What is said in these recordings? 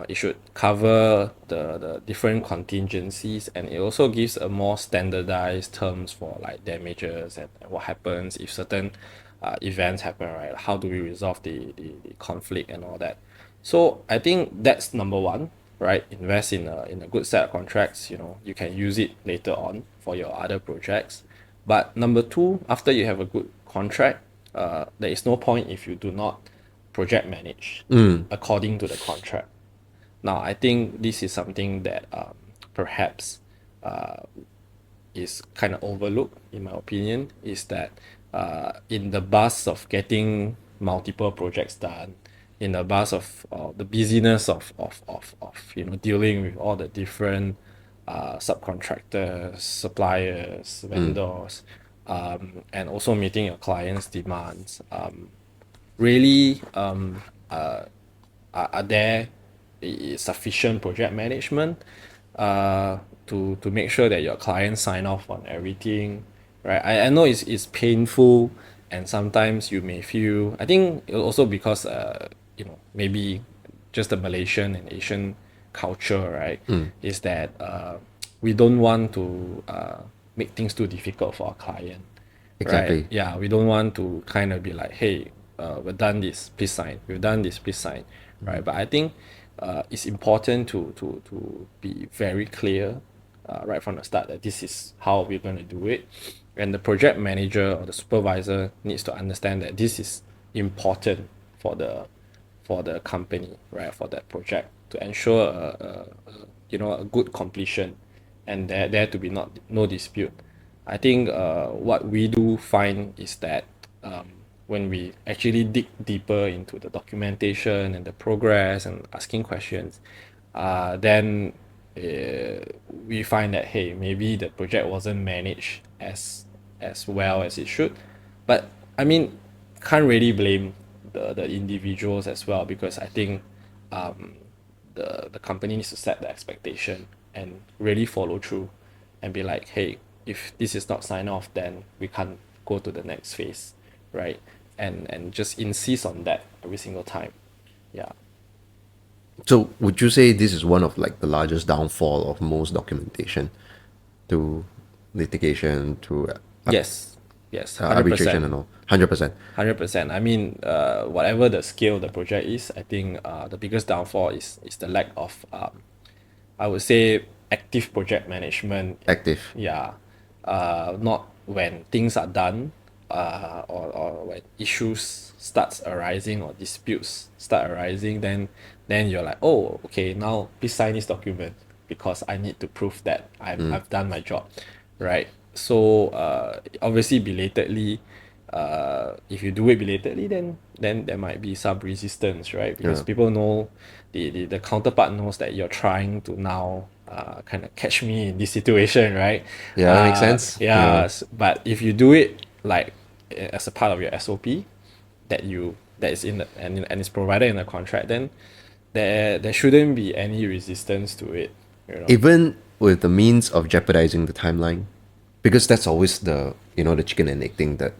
It should cover the different contingencies, and it also gives a more standardized terms for like damages and what happens if certain events happen, right? How do we resolve the conflict and all that? So I think that's number one, right? Invest in a good set of contracts. You can use it later on for your other projects. But number two, after you have a good contract, there is no point if you do not project manage according to the contract. Now, I think this is something that perhaps is kind of overlooked, in my opinion, is that in the buzz of getting multiple projects done, in the buzz of the busyness of dealing with all the different subcontractors, suppliers, vendors, and also meeting your clients' demands, really are there sufficient project management to make sure that your clients sign off on everything, right? I know it's painful, and sometimes you may feel, I think also because maybe just the Malaysian and Asian culture, right, is that we don't want to make things too difficult for our client. Right. Exactly. Yeah, we don't want to kind of be like, hey, we've done this, please sign. We've done this, please sign. Right. But I think it's important to be very clear right from the start that this is how we're going to do it. And the project manager or the supervisor needs to understand that this is important for the company, right, for that project to ensure a good completion, and there to be not no dispute. I think what we do find is that when we actually dig deeper into the documentation and the progress and asking questions, then we find that, hey, maybe the project wasn't managed as well as it should. But I mean, can't really blame the individuals as well, because I think the company needs to set the expectation and really follow through and be like, hey, if this is not signed off, then we can't go to the next phase, right? And just insist on that every single time. Yeah. So would you say this is one of like the largest downfall of most documentation to litigation to Yes. Yes. arbitration 100%. and all? 100%. 100%. I mean, whatever the scale of the project is, I think the biggest downfall is the lack of, I would say, active project management. Active. Yeah. Not when things are done, or when issues starts arising or disputes start arising, then you're like, oh, okay, now please sign this document because I need to prove that I've done my job, right? So obviously belatedly, if you do it belatedly, then there might be some resistance, right? Because Yeah. people know, the counterpart knows that you're trying to now kind of catch me in this situation, right? Yeah, that makes sense. Yeah, Yeah. but if you do it like as a part of your SOP that is in the, and is provided in the contract, then there shouldn't be any resistance to it, you know. Even with the means of jeopardizing the timeline, because that's always the chicken and egg thing that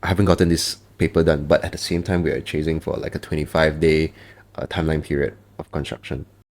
I haven't gotten this paper done, but at the same time we are chasing for like a 25-day timeline period of construction.